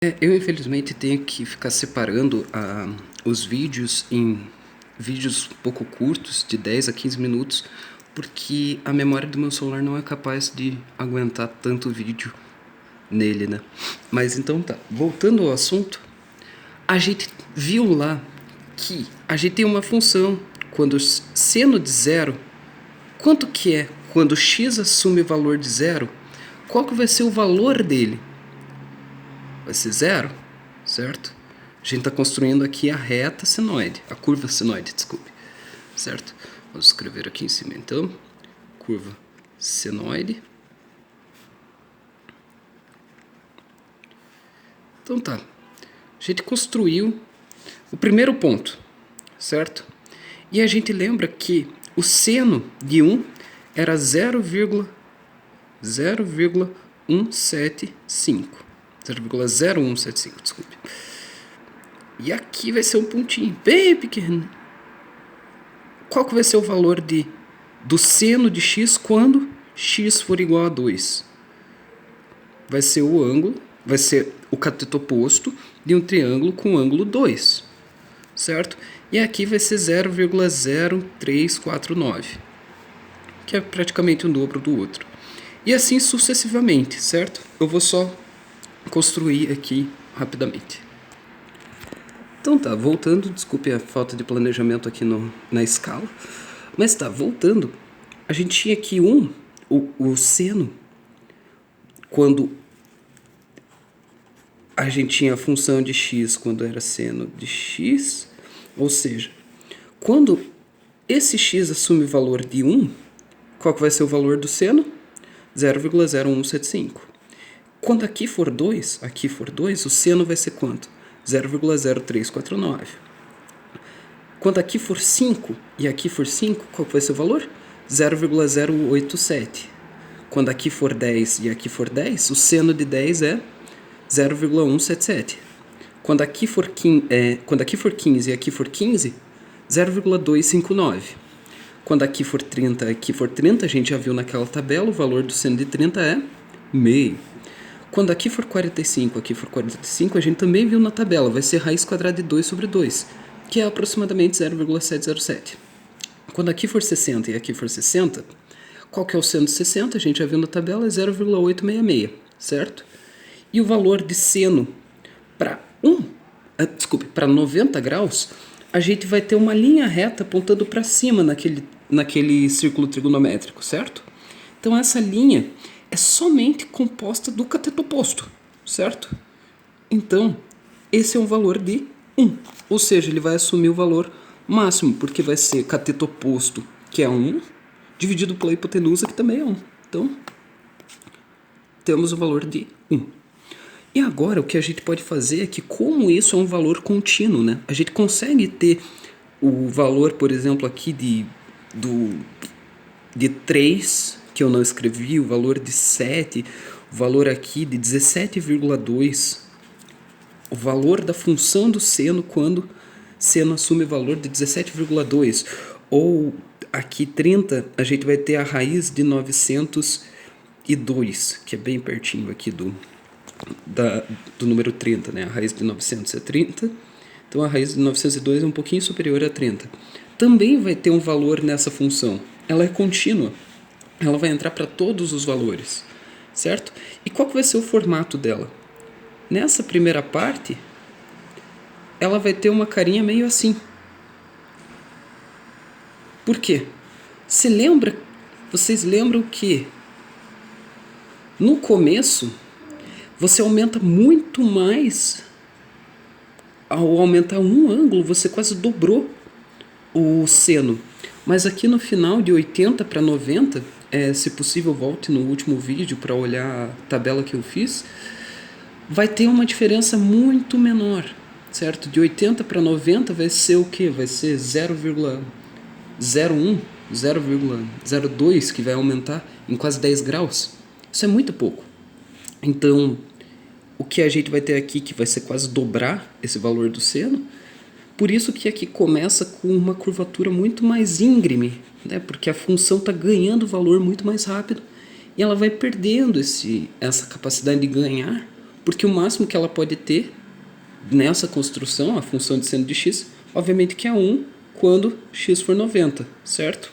Eu infelizmente tenho que ficar separando os vídeos em vídeos um pouco curtos, de 10 a 15 minutos, porque a memória do meu celular não é capaz de aguentar tanto vídeo nele, né? Mas então tá, voltando ao assunto, a gente viu lá que a gente tem uma função, quando seno de zero, quanto que é quando x assume o valor de zero, qual que vai ser o valor dele? Vai ser zero, certo? A gente está construindo aqui a reta senoide, a curva senoide, desculpe, certo? Vou escrever aqui em cima, então, curva senoide. Então tá, a gente construiu o primeiro ponto, certo? E a gente lembra que o seno de 1 era 0,0175. 0,0175, desculpe. E aqui vai ser um pontinho bem pequeno. Qual que vai ser o valor do seno de x quando x for igual a 2? Vai ser o ângulo, vai ser o cateto oposto de um triângulo com ângulo 2, certo? E aqui vai ser 0,0349, que é praticamente o dobro do outro. E assim sucessivamente, certo? Eu vou só construir aqui rapidamente. Então tá, voltando, desculpe a falta de planejamento aqui na escala, mas tá, voltando, a gente tinha aqui o seno, quando a gente tinha a função de x quando era seno de x, ou seja, quando esse x assume o valor de 1, qual que vai ser o valor do seno? 0,0175. Quando aqui for 2, o seno vai ser quanto? 0,0349. Quando aqui for 5 e aqui for 5, qual vai ser o valor? 0,087. Quando aqui for 10 e aqui for 10, o seno de 10 é 0,177. Quando aqui for 15 e aqui for 15, 0,259. Quando aqui for 30 e aqui for 30, a gente já viu naquela tabela, o valor do seno de 30 é meio. Quando aqui for 45, aqui for 45, a gente também viu na tabela, vai ser raiz quadrada de 2 sobre 2, que é aproximadamente 0,707. Quando aqui for 60 e aqui for 60, qual que é o seno de 60? A gente já viu na tabela, é 0,866, certo? E o valor de seno para 90 graus, a gente vai ter uma linha reta apontando para cima naquele círculo trigonométrico, certo? Então essa linha é somente composta do cateto oposto, certo? Então, esse é um valor de 1, ou seja, ele vai assumir o valor máximo, porque vai ser cateto oposto, que é 1, dividido pela hipotenusa, que também é 1. Então, temos o valor de 1. E agora, o que a gente pode fazer é que, como isso é um valor contínuo, né? A gente consegue ter o valor, por exemplo, aqui de 3, que eu não escrevi, o valor de 7, o valor aqui de 17,2, o valor da função do seno quando seno assume o valor de 17,2, ou aqui 30, a gente vai ter a raiz de 902, que é bem pertinho aqui do número 30, né? A raiz de 900 é 30, então a raiz de 902 é um pouquinho superior a 30. Também vai ter um valor nessa função, ela é contínua. Ela vai entrar para todos os valores, certo? E qual que vai ser o formato dela? Nessa primeira parte, ela vai ter uma carinha meio assim. Por quê? Vocês lembram que no começo, você aumenta muito mais. Ao aumentar um ângulo, você quase dobrou o seno. Mas aqui no final, de 80 para 90, se possível volte no último vídeo para olhar a tabela que eu fiz, vai ter uma diferença muito menor, certo? De 80 para 90 vai ser o quê? Vai ser 0,01, 0,02, que vai aumentar em quase 10 graus. Isso é muito pouco. Então, o que a gente vai ter aqui, que vai ser quase dobrar esse valor do seno, por isso que aqui começa com uma curvatura muito mais íngreme, né? Porque a função está ganhando valor muito mais rápido e ela vai perdendo essa capacidade de ganhar, Porque o máximo que ela pode ter nessa construção, a função de seno de x, obviamente que é 1 quando x for 90, certo?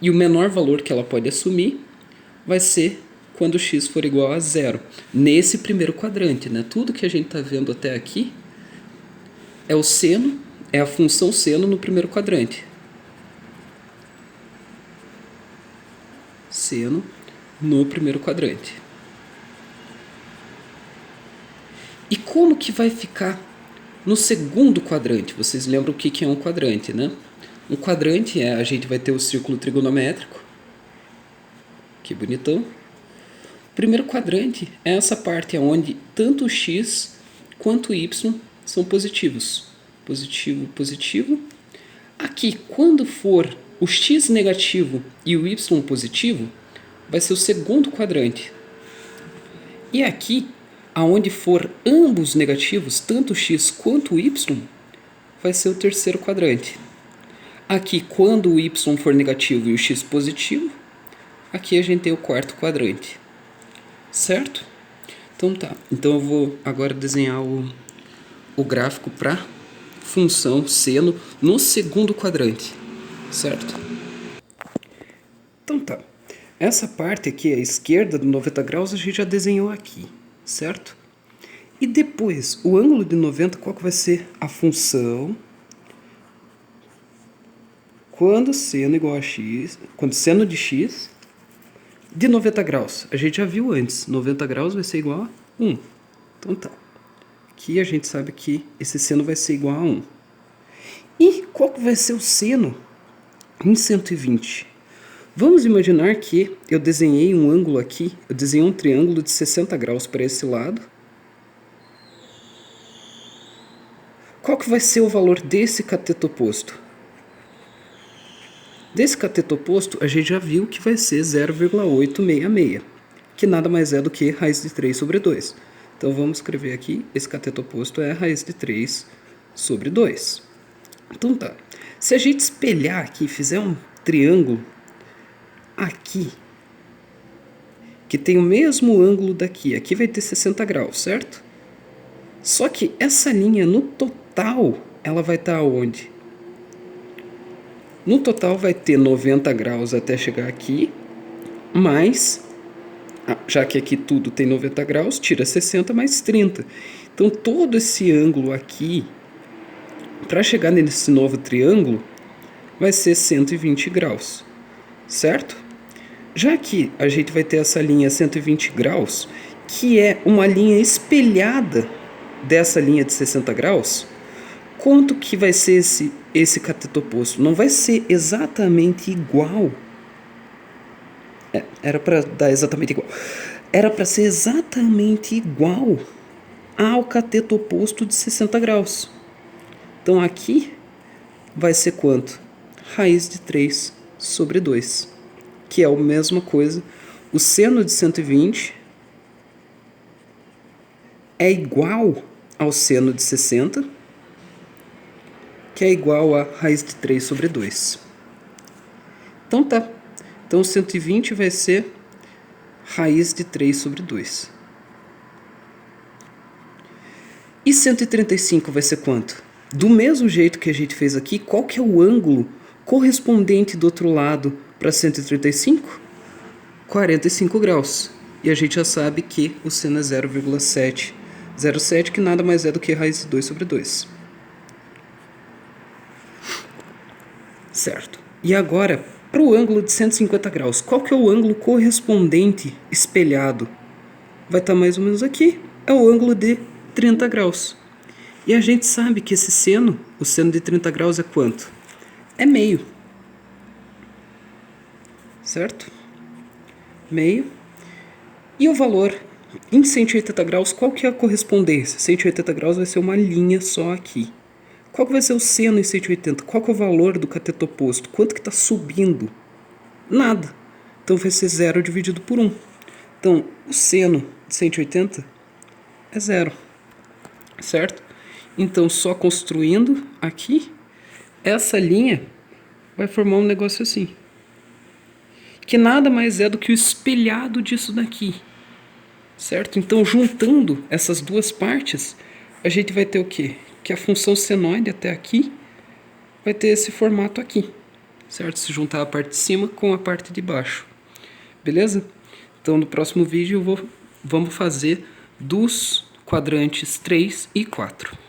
E o menor valor que ela pode assumir vai ser quando x for igual a 0. Nesse primeiro quadrante, né? Tudo que a gente está vendo até aqui é o seno, é a função seno no primeiro quadrante. Seno no primeiro quadrante. E como que vai ficar no segundo quadrante? Vocês lembram o que é um quadrante, né? Um quadrante a gente vai ter o círculo trigonométrico. Que bonitão. O primeiro quadrante é essa parte onde tanto o x quanto o y são positivos. Positivo, positivo. Aqui, quando for o x negativo e o y positivo, vai ser o segundo quadrante. E aqui, aonde for ambos negativos, tanto o x quanto o y, vai ser o terceiro quadrante. Aqui, quando o y for negativo e o x positivo, aqui a gente tem o quarto quadrante. Certo? Então tá. Então eu vou agora desenhar o gráfico para função seno no segundo quadrante. Certo? Então tá. Essa parte aqui, a esquerda do 90 graus, a gente já desenhou aqui. Certo? E depois, o ângulo de 90, qual que vai ser a função quando seno igual a x, quando seno de x de 90 graus? A gente já viu antes, 90 graus vai ser igual a 1. Então tá. Aqui a gente sabe que esse seno vai ser igual a 1. E qual que vai ser o seno em 120? Vamos imaginar que eu desenhei um ângulo aqui, eu desenhei um triângulo de 60 graus para esse lado. Qual que vai ser o valor desse cateto oposto? Desse cateto oposto, a gente já viu que vai ser 0,866, que nada mais é do que raiz de 3 sobre 2. Então vamos escrever aqui, esse cateto oposto é a raiz de 3 sobre 2. Então tá, se a gente espelhar aqui, fizer um triângulo aqui, que tem o mesmo ângulo daqui, aqui vai ter 60 graus, certo? Só que essa linha no total, ela vai estar onde? No total vai ter 90 graus até chegar aqui, mas, já que aqui tudo tem 90 graus, tira 60 mais 30. Então todo esse ângulo aqui, para chegar nesse novo triângulo, vai ser 120 graus, certo? Já que a gente vai ter essa linha 120 graus, que é uma linha espelhada dessa linha de 60 graus, quanto que vai ser esse cateto oposto? Não vai ser exatamente igual. Era para dar exatamente igual. Era para ser exatamente igual ao cateto oposto de 60 graus. Então aqui vai ser quanto? Raiz de 3 sobre 2. Que é a mesma coisa. O seno de 120 é igual ao seno de 60, que é igual a raiz de 3 sobre 2. Então tá. Então 120 vai ser raiz de 3 sobre 2. E 135 vai ser quanto? Do mesmo jeito que a gente fez aqui, qual que é o ângulo correspondente do outro lado para 135? 45 graus. E a gente já sabe que o seno é 0,707, que nada mais é do que raiz de 2 sobre 2. Certo. E agora, para o ângulo de 150 graus, qual que é o ângulo correspondente espelhado? Vai estar mais ou menos aqui. É o ângulo de 30 graus. E a gente sabe que esse seno, o seno de 30 graus é quanto? É meio. Certo? Meio. E o valor em 180 graus, qual que é a correspondência? 180 graus vai ser uma linha só aqui. Qual que vai ser o seno em 180? Qual que é o valor do cateto oposto? Quanto que está subindo? Nada. Então vai ser 0 dividido por 1. Então, o seno de 180 é 0. Certo? Então, só construindo aqui, essa linha vai formar um negócio assim. Que nada mais é do que o espelhado disso daqui. certo? Então, juntando essas duas partes, a gente vai ter o quê? Que a função senoide até aqui vai ter esse formato aqui, certo? Se juntar a parte de cima com a parte de baixo, beleza? Então, no próximo vídeo, vamos fazer dos quadrantes 3 e 4.